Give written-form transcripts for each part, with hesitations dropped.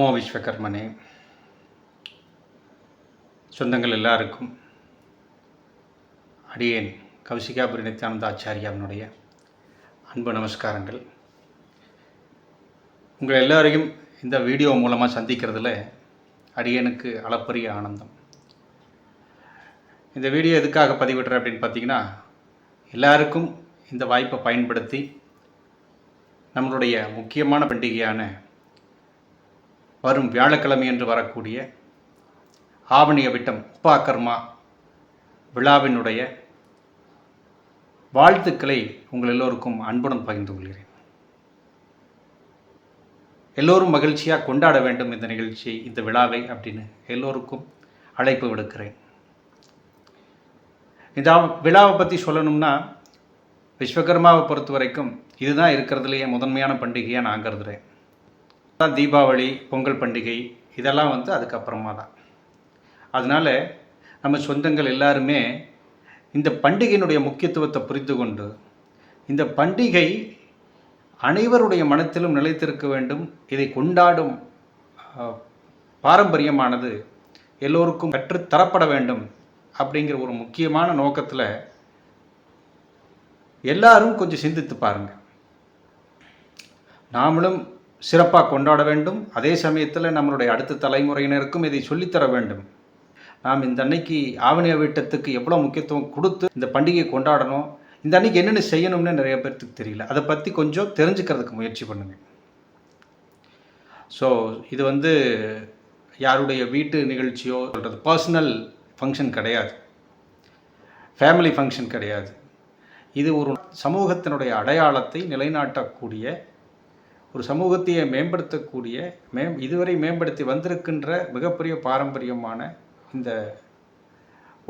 நமோ விஸ்வகர்மனே. சொந்தங்கள் எல்லாருக்கும் அடியேன் கௌசிகாபுரி நித்யானந்த ஆச்சாரியாவினுடைய அன்பு நமஸ்காரங்கள். உங்கள் எல்லாரையும் இந்த வீடியோ மூலமாக சந்திக்கிறதுல அடியேனுக்கு அளப்பரிய ஆனந்தம். இந்த வீடியோ எதுக்காக பதிவிடுறேன் அப்படின்னு பார்த்தீங்கன்னா, எல்லாருக்கும் இந்த வாய்ப்பை பயன்படுத்தி நம்மளுடைய முக்கியமான பண்டிகையான வரும் வியாழக்கிழமை என்று வரக்கூடிய ஆவணி அவிட்டம் உபாகர்மா விழாவினுடைய வாழ்த்துக்களை உங்கள் எல்லோருக்கும் அன்புடன் பகிர்ந்து கொள்கிறேன். எல்லோரும் மகிழ்ச்சியாக கொண்டாட வேண்டும் இந்த நிகழ்ச்சியை, இந்த விழாவை அப்படின்னு எல்லோருக்கும் அழைப்பு விடுக்கிறேன். இந்த விழாவை பற்றி சொல்லணும்னா, விஸ்வகர்மாவை பொறுத்த வரைக்கும் இதுதான் இருக்கிறதுலையே முதன்மையான பண்டிகையாக நான் கருதுகிறேன். தான் தீபாவளி, பொங்கல் பண்டிகை இதெல்லாம் அதுக்கப்புறமா தான். அதனால் நம்ம சொந்தங்கள் எல்லாருமே இந்த பண்டிகையினுடைய முக்கியத்துவத்தை புரிந்து கொண்டு, இந்த பண்டிகை அனைவருடைய மனத்திலும் நிலைத்திருக்க வேண்டும், இதை கொண்டாடும் பாரம்பரியமானது எல்லோருக்கும் கற்றுத்தரப்பட வேண்டும் அப்படிங்கிற ஒரு முக்கியமான நோக்கத்தில் எல்லாரும் கொஞ்சம் சிந்தித்து பாருங்கள். நாமளும் சிறப்பாக கொண்டாட வேண்டும், அதே சமயத்தில் நம்மளுடைய அடுத்த தலைமுறையினருக்கும் இதை சொல்லித்தர வேண்டும். நாம் இந்த அன்னைக்கு ஆவணி அவிட்டத்துக்கு எவ்வளோ முக்கியத்துவம் கொடுத்து இந்த பண்டிகையை கொண்டாடணும், இந்த அன்னைக்கு என்னென்ன செய்யணும்னு நிறைய பேர்த்துக்கு தெரியல. அதை பற்றி கொஞ்சம் தெரிஞ்சுக்கிறதுக்கு முயற்சி பண்ணுங்கள். ஸோ இது யாருடைய வீட்டு நிகழ்ச்சியோ சொல்கிறது பர்சனல் ஃபங்க்ஷன் கிடையாது, ஃபேமிலி ஃபங்க்ஷன் கிடையாது. இது ஒரு சமூகத்தினுடைய அடையாளத்தை நிலைநாட்டக்கூடிய, ஒரு சமூகத்தையே மேம்படுத்தக்கூடிய, இதுவரை மேம்படுத்தி வந்திருக்கின்ற மிகப்பெரிய பாரம்பரியமான இந்த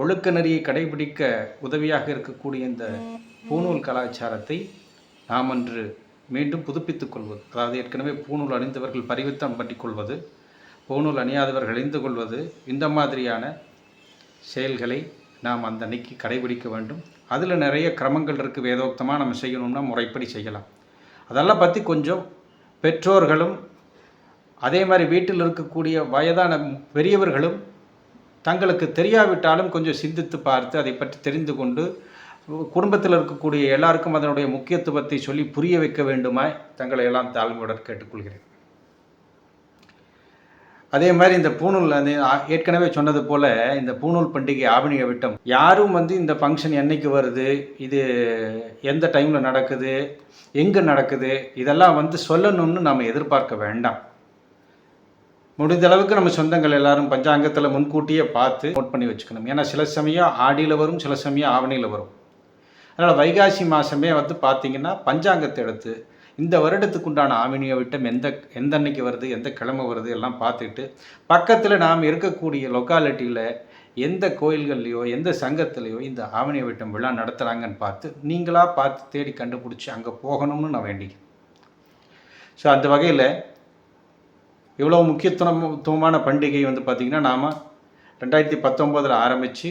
ஒழுக்க நெறியை கடைபிடிக்க உதவியாக இருக்கக்கூடிய இந்த பூணூல் கலாச்சாரத்தை நாம் அன்று மீண்டும் புதுப்பித்துக் கொள்வது, அதாவது ஏற்கனவே பூணூல் அணிந்தவர்கள் பரிவர்த்தனை பண்ணிக்கொள்வது, பூணூல் அணியாதவர்கள் அணிந்து கொள்வது, இந்த மாதிரியான செயல்களை நாம் அந்த அன்னைக்கு கடைபிடிக்க வேண்டும். அதில் நிறைய கிரமங்கள் இருக்குது, வேதோக்தமாக நம்ம செய்யணும்னா முறைப்படி செய்யலாம். அதெல்லாம் பற்றி கொஞ்சம் பெற்றோர்களும் அதே மாதிரி வீட்டில் இருக்கக்கூடிய வயதான பெரியவர்களும் தங்களுக்கு தெரியாவிட்டாலும் கொஞ்சம் சிந்தித்து பார்த்து அதை பற்றி தெரிந்து கொண்டு குடும்பத்தில் இருக்கக்கூடிய எல்லாருக்கும் அதனுடைய முக்கியத்துவத்தை சொல்லி புரிய வைக்க வேண்டுமாய் தங்களை எல்லாம் தாழ்மையுடன் கேட்டுக்கொள்கிறேன். அதே மாதிரி இந்த பூணூல் ஏற்கனவே சொன்னது போல் இந்த பூணூல் பண்டிகை ஆவணி அவிட்டம் யாரும் இந்த ஃபங்க்ஷன் என்றைக்கு வருது, இது எந்த டைமில் நடக்குது, எங்கே நடக்குது, இதெல்லாம் சொல்லணும்னு நாம் எதிர்பார்க்க வேண்டாம். முடிந்த அளவுக்கு நம்ம சொந்தங்கள் எல்லாரும் பஞ்சாங்கத்தில் முன்கூட்டியே பார்த்து நோட் பண்ணி வச்சுக்கணும். ஏன்னா சில சமயம் ஆடியில் வரும், சில சமயம் ஆவணியில் வரும். அதனால் வைகாசி மாதமே பார்த்திங்கன்னா பஞ்சாங்கத்தை எடுத்து இந்த வருடத்துக்கு உண்டான ஆவணி அவிட்டம் எந்த அன்னைக்கு வருது, எந்த கிழமை வருது எல்லாம் பார்த்துட்டு பக்கத்தில் நாம் இருக்கக்கூடிய லொக்காலிட்டியில் எந்த கோயில்கள்லையோ எந்த சங்கத்துலேயோ இந்த ஆவணி அவிட்டம் விழா நடத்துகிறாங்கன்னு பார்த்து நீங்களாக பார்த்து தேடி கண்டுபிடிச்சி அங்கே போகணும்னு நான் வேண்டிக்கிறேன். ஸோ அந்த வகையில் இவ்வளோ முக்கியத்துவமான பண்டிகை பார்த்திங்கன்னா நாம் 2019 ஆரம்பித்து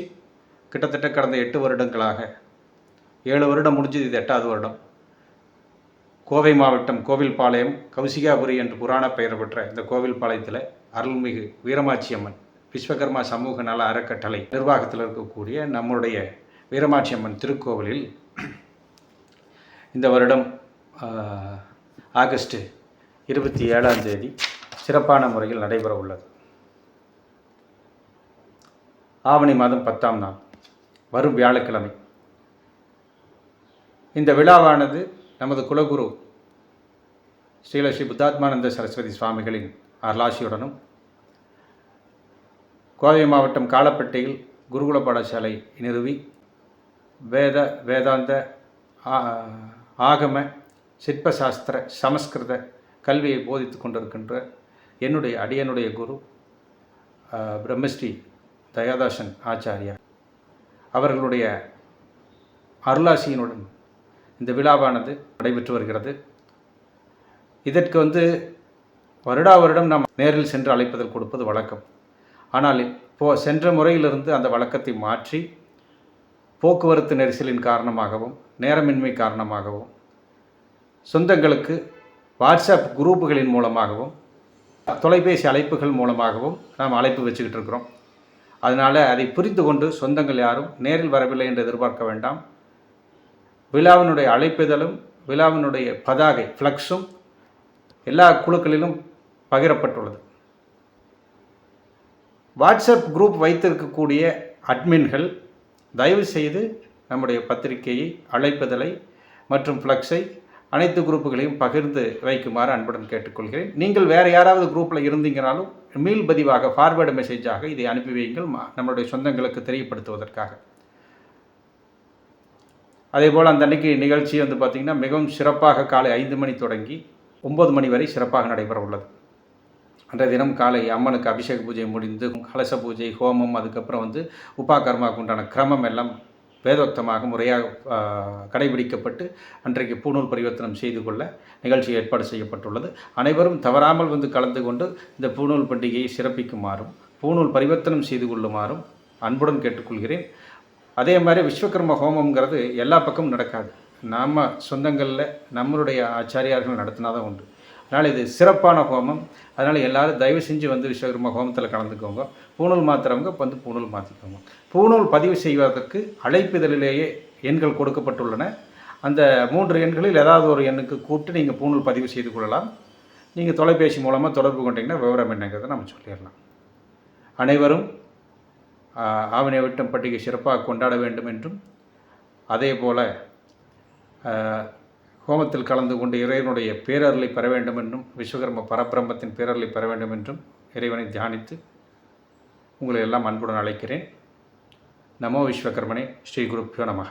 கிட்டத்தட்ட கடந்த 8 வருடங்களாக, 7 வருடம் முடிஞ்சது, இது 8வது வருடம். கோவை மாவட்டம் கோவில்பாளையம் கௌசிகாபுரி என்று புராண பெயர் பெற்ற இந்த கோவில்பாளையத்தில் அருள்மிகு வீரமாச்சி அம்மன் விஸ்வகர்மா சமூக நல அறக்கட்டளை நிர்வாகத்தில் இருக்கக்கூடிய நம்முடைய வீரமாச்சி அம்மன் திருக்கோவிலில் இந்த வருடம் ஆகஸ்ட் 27ஆம் தேதி சிறப்பான முறையில் நடைபெற உள்ளது. ஆவணி மாதம் 10ஆம் நாள் வரும் வியாழக்கிழமை இந்த விழாவானது நமது குலகுரு ஸ்ரீலஸ்ரீ புத்தாத்மானந்த சரஸ்வதி சுவாமிகளின் அருளாசியுடனும் கோவை மாவட்டம் காலப்பேட்டையில் குருகுல பாடசாலை நிறுவி வேதாந்த ஆகம சிற்பசாஸ்திர சமஸ்கிருத கல்வியை போதித்து கொண்டிருக்கின்ற என்னுடைய அடியனுடைய குரு பிரம்மஸ்ரீ தயாதாசன் ஆச்சாரியா அவர்களுடைய அருளாசியினுடன் இந்த விழாவானது நடைபெற்று வருகிறது. இதற்கு வருடா வருடம் நாம் நேரில் சென்று அழைப்பதில் கொடுப்பது வழக்கம். ஆனால் சென்ற முறையிலிருந்து அந்த வழக்கத்தை மாற்றி போக்குவரத்து நெரிசலின் காரணமாகவும் நேரமின்மை காரணமாகவும் சொந்தங்களுக்கு வாட்ஸ்அப் குரூப்புகளின் மூலமாகவும் தொலைபேசி அழைப்புகள் மூலமாகவும் நாம் அழைப்பு வச்சுக்கிட்டு இருக்கிறோம். அதனால் அதை புரிந்து கொண்டு சொந்தங்கள் யாரும் நேரில் வரவில்லை என்று எதிர்பார்க்க வேண்டாம். விழாவினுடைய அழைப்பிதழும் விழாவினுடைய பதாகை ஃப்ளக்ஸும் எல்லா குழுக்களிலும் பகிரப்பட்டுள்ளது. வாட்ஸ்அப் குரூப் வைத்திருக்கக்கூடிய அட்மின்கள் தயவு செய்து நம்முடைய பத்திரிகையை, அழைப்பிதழை மற்றும் ஃப்ளக்ஸை அனைத்து குரூப்புகளையும் பகிர்ந்து வைக்குமாறு அன்புடன் கேட்டுக்கொள்கிறேன். நீங்கள் வேறு யாராவது குரூப்பில் இருந்தீங்கனாலும் மீள் பதிவாக ஃபார்வேர்டு மெசேஜாக இதை அனுப்பி வையுங்கள், நம்மளுடைய சொந்தங்களுக்கு தெரியப்படுத்துவதற்காக. அதேபோல் அந்த அன்றைக்கி நிகழ்ச்சி பார்த்திங்கன்னா மிகவும் சிறப்பாக காலை 5 மணி தொடங்கி 9 மணி வரை சிறப்பாக நடைபெற உள்ளது. அன்றைய தினம் காலை அம்மனுக்கு அபிஷேக பூஜை முடிந்து கலச பூஜை, ஹோமம், அதுக்கப்புறம் உபாகர்மாவுக்கு உண்டான கிரமம் எல்லாம் வேதோக்தமாக முறையாக கடைபிடிக்கப்பட்டு அன்றைக்கு பூணூல் பரிவர்த்தனம் செய்து கொள்ள நிகழ்ச்சி ஏற்பாடு செய்யப்பட்டுள்ளது. அனைவரும் தவறாமல் கலந்து கொண்டு இந்த பூணூல் பண்டிகையை சிறப்பிக்குமாறும் பூணூல் பரிவர்த்தனம் செய்து கொள்ளுமாறும் அன்புடன் கேட்டுக்கொள்கிறேன். அதே மாதிரி விஸ்வகர்ம ஹோமங்கிறது எல்லா பக்கமும் நடக்காது. நாம் சொந்தங்களில் நம்மளுடைய ஆச்சாரியார்கள் நடத்தினாதான் உண்டு. அதனால் இது சிறப்பான ஹோமம். அதனால் எல்லோரும் தயவு செஞ்சு விஸ்வகர்ம ஹோமத்தில் கலந்துக்கோங்க. பூணூல் மாற்றுறவங்க பூணூல் மாற்றிக்கோங்க. பூணூல் பதிவு செய்வதற்கு அழைப்பிதழிலேயே எண்கள் கொடுக்கப்பட்டுள்ளன. அந்த 3 எண்களில் ஏதாவது ஒரு எண்ணுக்கு கூப்பிட்டு நீங்கள் பூணூல் பதிவு செய்து கொள்ளலாம். நீங்கள் தொலைபேசி மூலமாக தொடர்பு கொண்டீங்கன்னா விவரம் என்னங்கிறத நம்ம சொல்லிடலாம். அனைவரும் ஆவணி அவிட்டம் பண்டிகை சிறப்பாக கொண்டாட வேண்டும் என்றும், அதே போல் ஹோமத்தில் கலந்து கொண்டு இறைவனுடைய பேரருளை பெற வேண்டும் என்றும், விஸ்வகர்ம பரபிரம்மத்தின் பேரருளை பெற வேண்டும் என்றும் இறைவனை தியானித்து உங்களை எல்லாம் அன்புடன் அழைக்கிறேன். நமோ விஸ்வகர்மனே. ஸ்ரீ குருப்பியோ நமஹ.